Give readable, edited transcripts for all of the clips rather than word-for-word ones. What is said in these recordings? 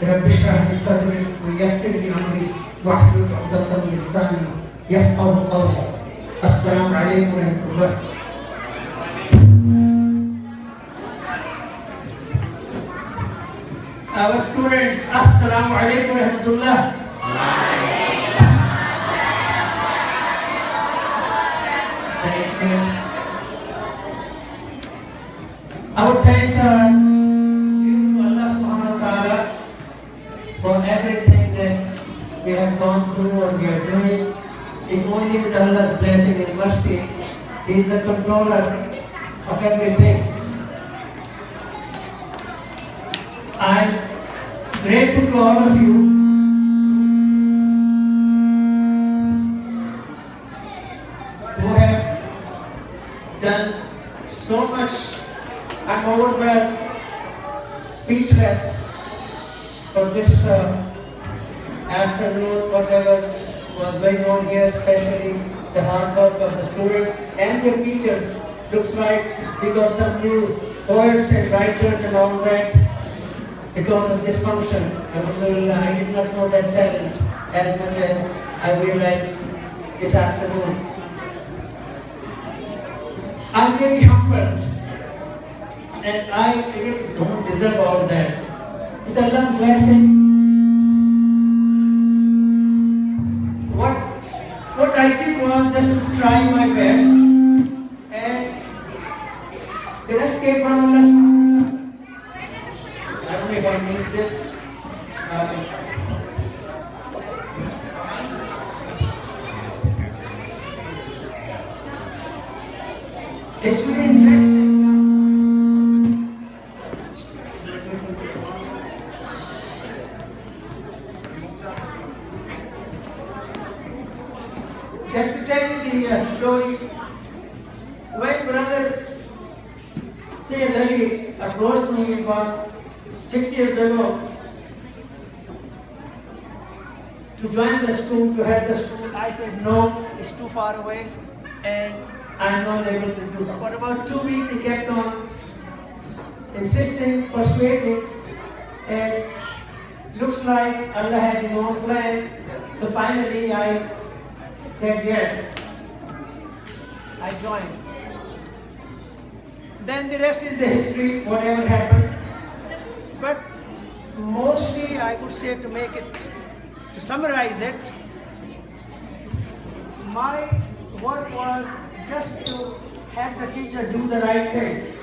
رب اشرح لي صدري ويسر لي امري واحلل عقدة من لساني يفقهوا قولي. السلام عليكم ورحمة الله. Our students, Assalamu alaikum wa rahmatullah. Thank you. Our thanks are due to Allah subhanahu wa ta'ala for everything that we have gone through or we are doing. It's only with Allah's blessing and mercy. He is the controller of everything. I'm grateful to all of you who have done so much. I'm overwhelmed, speechless for this afternoon, whatever was going on here, especially the hard work of the students and the teachers. Looks like we got some new poets and writers and all that. Because of this function, Alhamdulillah, I did not know that talent as much as I realized this afternoon. I'm very humbled, and I really don't deserve all that. It's Allah's blessing. What I did was just to try my best, and the rest came from Allah's. I don't know if I need this. It's really interesting. Just to tell you the story, when Brother Sayyid Ali approached me about 6 years ago to join the school, to head the school, I said no, it's too far away and I'm not able to do it. For about 2 weeks he kept on insisting, persuading, and looks like Allah had his own plan. So finally I said yes. I joined. Then the rest is the history, whatever happened. But mostly I would say, to make it, to summarize it, my work was just to have the teacher do the right thing.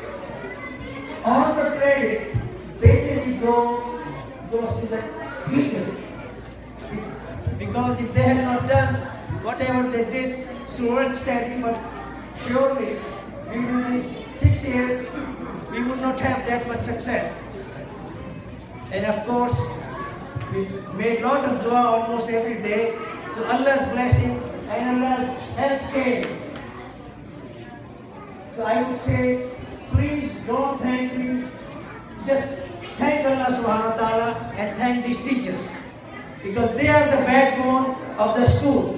All the credit basically goes to the teachers. Because if they had not done whatever they did, slow and steady, but surely we will be 6 years, we would not have that much success. And of course, we made a lot of dua almost every day. So Allah's blessing and Allah's help came. So I would say, please don't thank me. Just thank Allah subhanahu wa ta'ala and thank these teachers. Because they are the backbone of the school.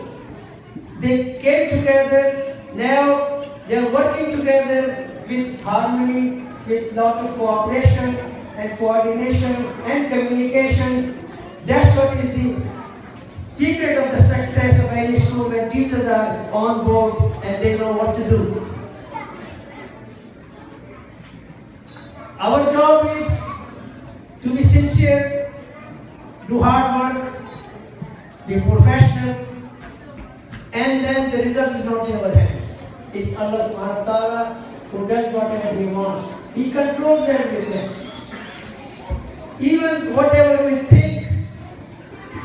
They came together, now they are working together with harmony, with lot of cooperation and coordination and communication. That's what is the secret of the success of any school, when teachers are on board and they know what to do. Our job is to be sincere, do hard work, be professional, and then the result is not in our hands. It's Allah subhanahu wa ta'ala who does whatever He wants. He controls everything. Even whatever we think,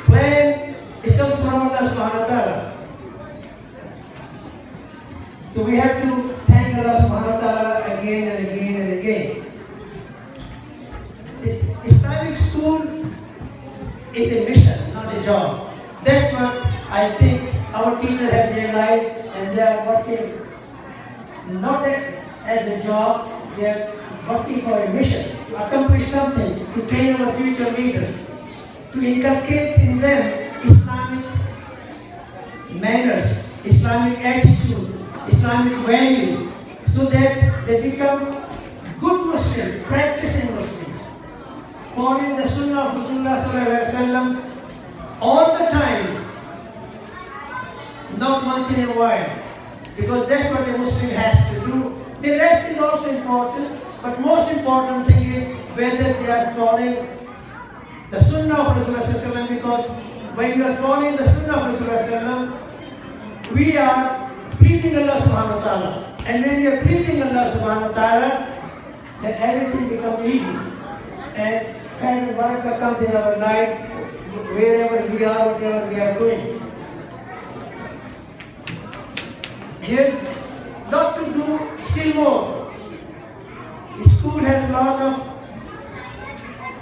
plan, it comes from Allah subhanahu wa ta'ala. So we have to thank Allah subhanahu wa ta'ala again and again and again. This Islamic school is a mission, not a job. That's what I think our teachers have realized, and they are working not as a job, they are working for a mission, to accomplish something, to train our future leaders, to inculcate in them Islamic manners, Islamic attitude, Islamic values, so that they become good Muslims, practicing Muslims. following the Sunnah of Rasulullah sallallahu alaihi wasallam all the time, not once in a while, because that's what a Muslim has to do. The rest is also important, but most important thing is whether they are following the Sunnah of Rasulullah sallallahu alaihi wasallam, because when you are following the Sunnah of Rasulullah sallallahu alaihi wasallam, we are pleasing Allah subhanahu wa ta'ala. And when we are pleasing Allah subhanahu wa ta'ala, then everything becomes easy. And kind of barakah comes in our life, wherever we are, whatever we are doing. There's lot to do still more. The school has a lot of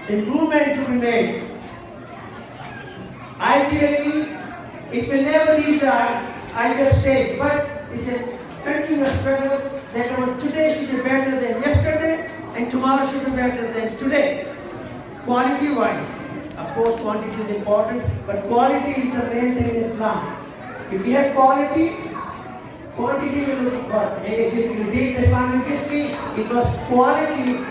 improvement to be made. Ideally, it will never reach the ideal stage, but it's a continuous struggle that our today should be better than yesterday and tomorrow should be better than today. Quality-wise, of course quantity is important, but quality is the main thing in Islam. If we have quality, quantity will be important. And if you read the Islamic history, it was quality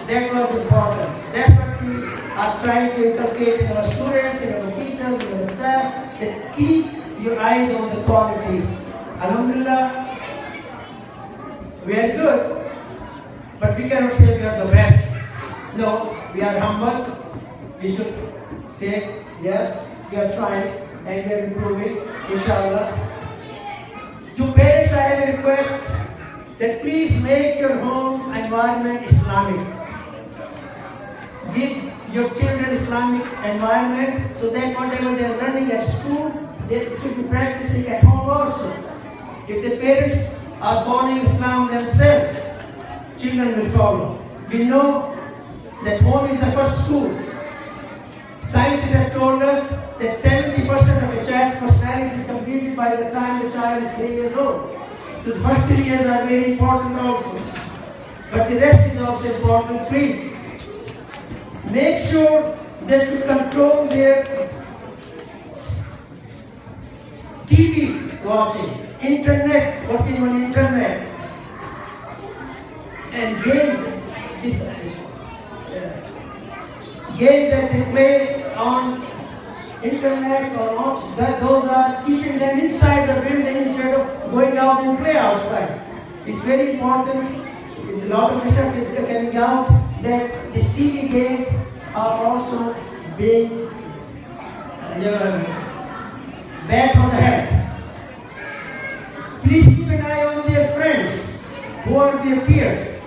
that was important. That's what we are trying to inculcate in our students, in our teachers, in our staff, that keep your eyes on the quality. Alhamdulillah, we are good, but we cannot say we are the best. No, we are humble. We should say, yes, we are trying and we are improving, inshallah. To parents, I have a request that please make your home environment Islamic. Give your children Islamic environment so that whatever they are learning at school, they should be practicing at home also. If the parents are following Islam themselves, children will follow. We know that home is the first school. Scientists have told us that 70% of a child's personality is completed by the time the child is 3 years old. So the first 3 years are very important also. But the rest is also important. Please make sure that you control their TV watching, internet, working on internet, and games that they play on internet or not, that those are keeping them inside the building instead of going out and play outside. It's very important. A lot of research is coming out that these TV games are also being bad for the health. Please keep an eye on their friends, who are their peers,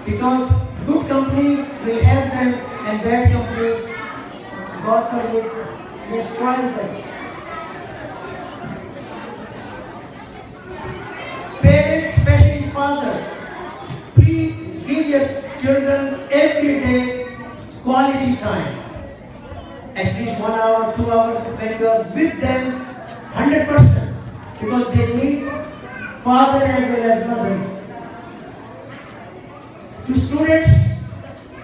because good company will help them and bad company, God forbid, will spoil them. Parents, especially fathers, please give your children every day quality time. At least 1 hour, 2 hours when you are with them 100%, because they need father as well as mother. To students,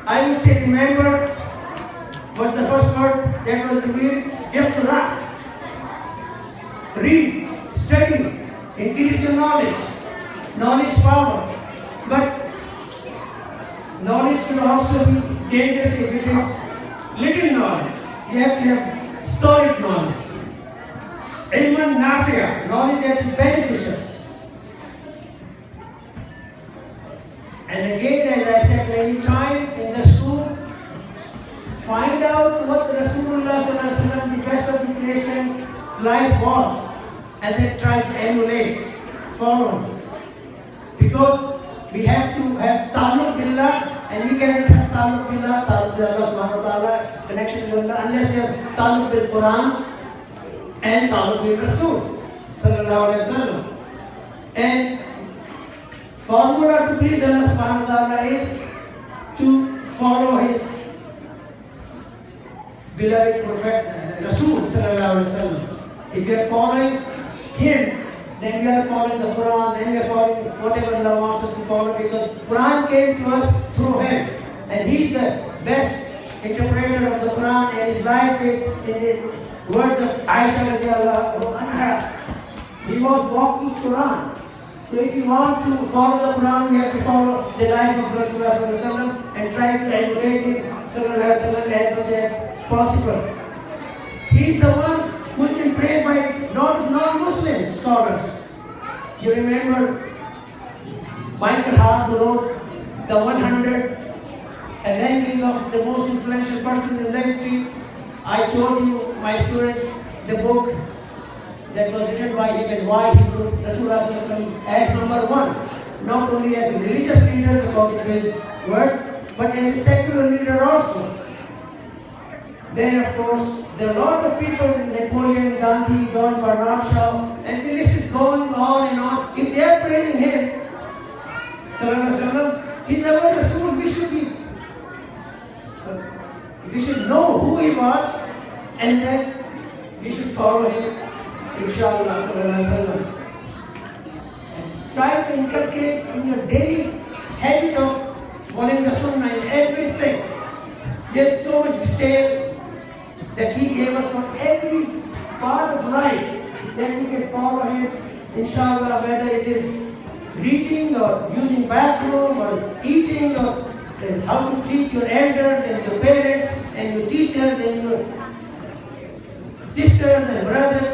I would say remember what's the first word that was revealed? Iqra. Read, study, increase your knowledge. Knowledge power. But knowledge can also be dangerous if it is little knowledge. You have to have solid knowledge. Ilman nafi'a, knowledge that is beneficial. And again, as I said many times in the school, find out what Rasulullah sallallahu alaihi wasallam, the best of the creation's life was, and then try to emulate, follow. Because we have to have ta'alluq billah, and we cannot have ta'alluq billah, ta'alluq with Allah subhanahu wa ta'ala, connection with Allah, unless you have ta'alluq bil Quran and ta'alluq bil Rasul sallallahu alaihi wasallam. And formula to please Allah subhanahu wa ta'ala is to follow his beloved Prophet Rasul sallallahu alaihi wasallam. If you are following him, then we are following the Quran, then we are following whatever Allah wants us to follow, because Quran came to us through him, and he is the best interpreter of the Quran, and his life is in the words of Aisha radiallahu anha. He was walking Quran. So if you want to follow the Quran, you have to follow the life of Rasulullah sallallahu alaihi wasallam and try to emulate it Sallallahu Alaihi Wasallam as much as possible. He is the one who has been praised by non-Muslim scholars. You remember Michael Hart, who wrote the 100 ranking of the most influential persons in the history. I showed you, my students, the book that was written by him and why he put Rasulullah as number one, not only as a religious leader according to his words, but as a secular leader also. Then, of course, there are a lot of people, Napoleon, Gandhi, George Bernard Shaw, and the list is going on and on. If they are praising him, Sallallahu Alaihi Wasallam, he's our Rasul. We should know who he was, and then we should follow him, inshallah, Sallallahu Alaihi Wasallam. And try to inculcate in your daily habit of following the Sunnah in everything. There's so much detail that he gave us from every part of life that we can follow him, inshallah, whether it is reading or using bathroom or eating or how to treat your elders and your parents and your teachers and your sisters and brothers.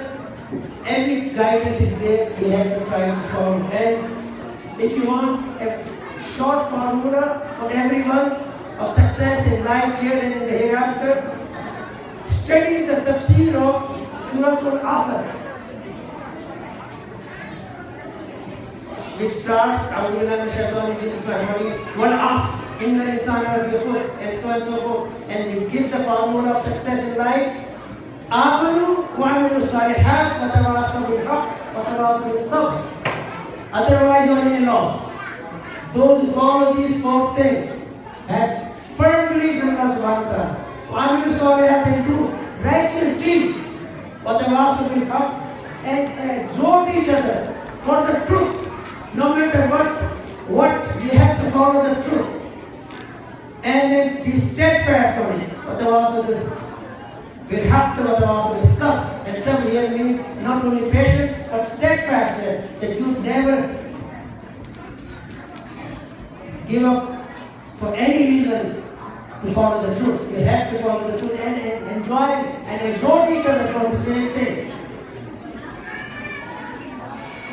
Every guidance is there, we have to try to follow. And if you want a short formula for everyone of success in life here and in the hereafter, study the tafsir of Surah Al-Asr, which starts, and so on and so forth, and it gives the formula of success in life. آمنوا وعملوا الصالحات وتواصوا بالحق وتواصوا بالصبر. Otherwise you are in a loss. Those who follow these four things have firm belief in Allah subhanahu wa ta'ala. وعملوا الصالحات, and do righteous deeds. وتواصوا بالحق, and exhort each other for the truth. No matter what we have to follow the truth. And then be steadfast on it. وتواصوا بالحق. And sabr here means not only patience but steadfastness, that you never give up for any reason to follow the truth. You have to follow the truth and enjoy and exhort each other for the same thing.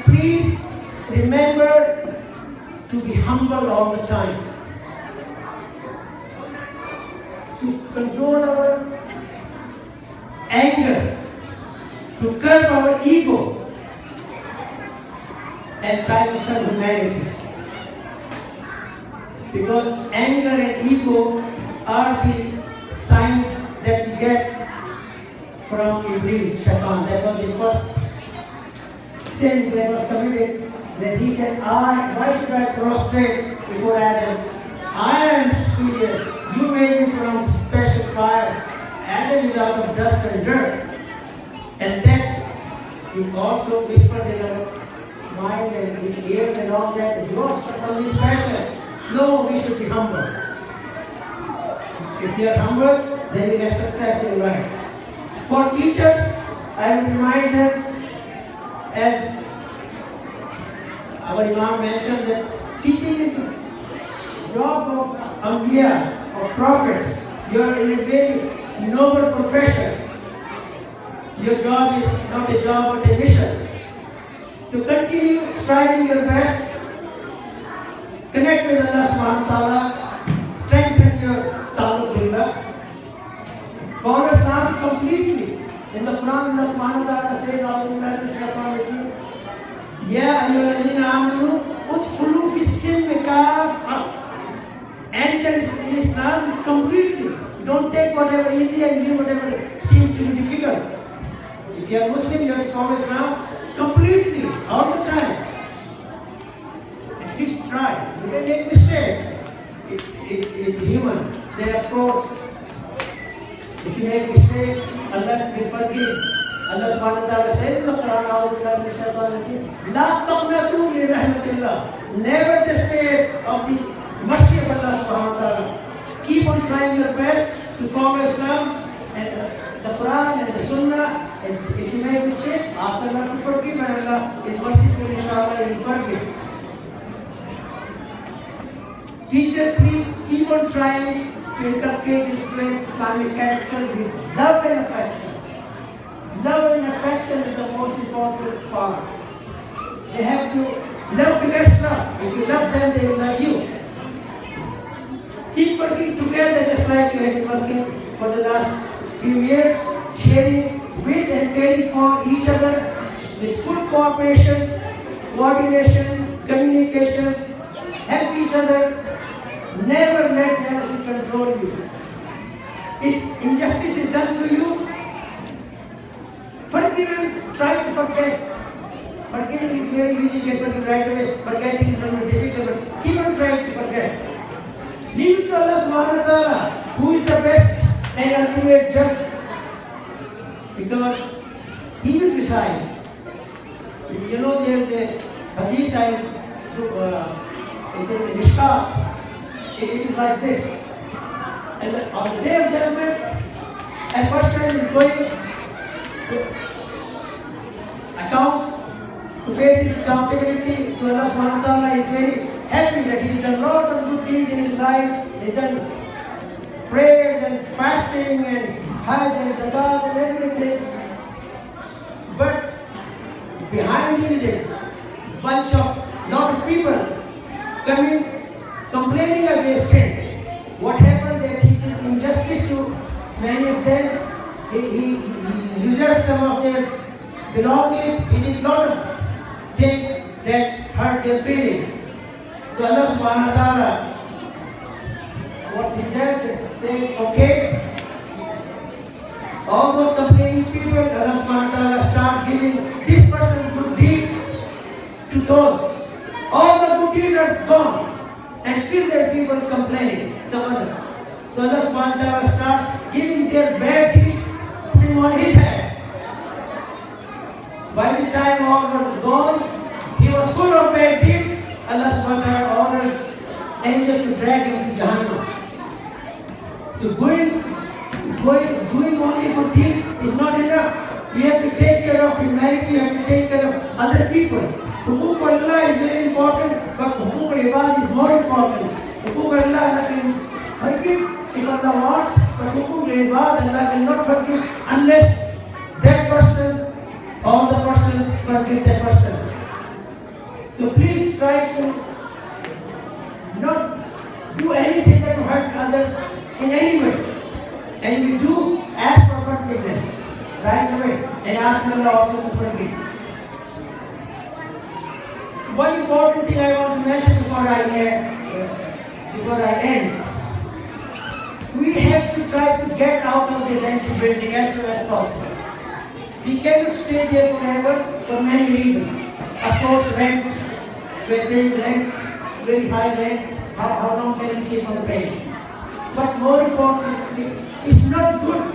Please remember to be humble all the time, to control our anger, to curb our ego, and try to serve humanity. Because anger and ego are the signs that we get from Iblis, Shaitan. That was the first sin that was committed, that he said, why should I prostrate before Adam? I am superior. You made me from special fire. Adam is out of dust and dirt. And then you also whispered in our mind and in ears and all that you are something special. No, we should be humble. If you are humble, then you have success in life. For teachers, I will remind them, as our Imam mentioned, that teaching is the job of Anbiya, of prophets. You are in a very noble profession. Your job is not a job but a mission. To continue striving your best, connect with Allah subhanahu wa ta'ala, strengthen your ta'alluq billah. Follow Islam completely. In the Quran, Allah subhanahu wa ta'ala says, Ya ayyuhallazina amanu udkhulu fi silmi kaffa. Enter in Islam completely. Don't take whatever is easy and leave whatever seems to be difficult. If you are Muslim, you have to follow Islam completely, all the time. At least try. You can make mistake. It is human. Therefore, if you make mistake, Allah will forgive. Allah subhanahu wa ta'ala says in the Quran, La taqnatu li rahmatillah. Never despair of the mercy of Allah subhanahu wa ta'ala. Keep on trying your best to follow Islam and the Quran and the Sunnah. And if you make mistake, ask Allah to forgive, and Allah is merciful, inshallah, He will forgive. Teachers, please keep on trying to inculcate students Islamic character with love and affection. Love and affection is the most important part. They have to love to get stuff. If you love them, they will love you. Keep working together just like you have been working for the last few years, sharing with and caring for each other with full cooperation, coordination, communication, help each other. Never let jealousy control you. If injustice is done to you, forgive and try to forget. Forgiving is very easy, you can forgive right away. Forgetting is very difficult, but keep on trying to forget. Leave to Allah subhanahu wa ta'ala, who is the best and ultimate judge. Because He will decide. You know there is a hadith I is in Mishkat. It is like this. And on the day of judgment, a person is going to account, to face his accountability to Allah subhanahu wa ta'ala. He is very happy that he has done a lot of good deeds in his life. He has done prayers and fasting and hajj and zakat and everything. But behind him is a bunch of lot of people coming, complaining against him. What happened that he did injustice to many of them. He usurped some of their belongings. He did lot of things that hurt their feelings. So Allah subhanahu wa ta'ala, what He does is say, okay, all those complaining people, Allah subhanahu wa ta'ala start giving this person good deeds to those. All the good deeds are gone, and still there are people complaining, some other. So Allah subhanahu wa ta'ala starts giving their bad deeds, putting on His head. By the time all were gone, he was full of bad deeds. Allah subhanahu wa ta'ala orders angels to drag him to Jahannam. So doing only good deeds is not enough. We have to take care of humanity, we have to take care of other people. Hukuk Allah is very important, but hukuk ibad is more important. Hukuk Allah can forgive if Allah wants, but hukuk ibad Allah cannot forgive unless that person, all the persons forgive that person. So please try to not do anything that will hurt others in any way. And you do, ask for forgiveness right away and ask Allah also to forgive. One important thing I want to mention before I end. We have to try to get out of the rented building as soon as possible. We cannot stay there forever for many reasons. Of course, rent. We're paying rent, very high rent. How long can we keep on paying? But more importantly, it's not good,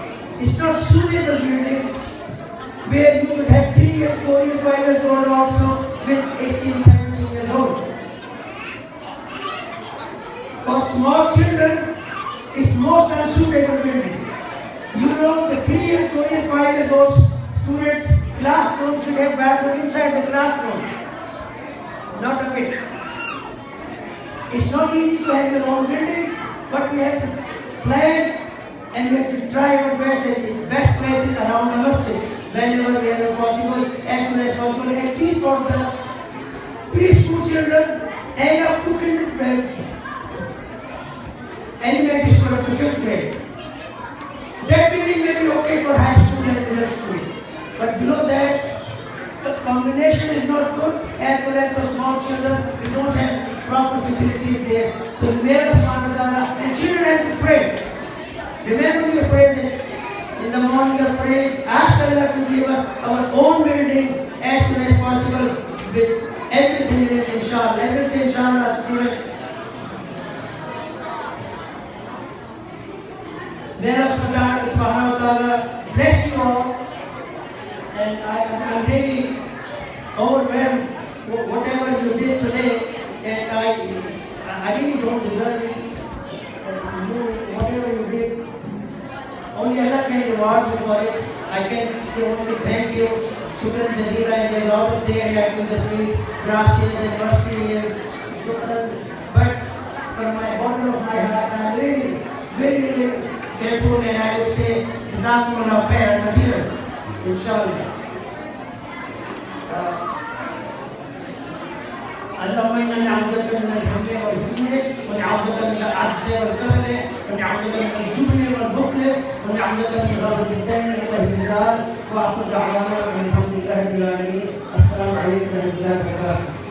it's not suitable building where you could have 3 years, 4 years, 5 years old also with 18, 17 years old. For small children, it's most unsuitable building. You know, the 3 years, 4 years, 5 years old students' classroom should have bathroom inside the classroom. Not a bit. It's not easy to have your own building, but we have to plan and we have to try our best in best places around the masjid whenever we are possible, as soon as possible, at least for the preschool children and up to kindergarten, elementary school up to 5th grade. That building may be okay for high school and middle school, but below that, the combination is not good. As well as for small children, we don't have proper facilities there. So may Allah subhanahu wa ta'ala, and children have to pray. Remember we pray that in the morning we pray, ask Allah to give us our own building as soon as possible with everything in it, inshallah. Everything inshallah, student. May Allah subhanahu wa ta'ala bless you all. And I'm really overwhelmed whatever you did today, and I really don't deserve it. Whatever you did, only Allah can reward you for it. I can say only thank you, shukran jazira, and there's a lot of things I can just say gracias and mercy and shukran. But from my bottom of my heart, I'm really really grateful, and I would say Jazakumullah khair kathir, inshallah. اللهم انا نعوذ بك من الهم والحزن ونعوذ بك من العجز والكسل ونعوذ بك من الجبن والبخل ونعوذ بك من غضب الدين والاهتزاز واخر دعوانا من الحمد لله رب العالمين. السلام عليكم ورحمه الله وبركاته.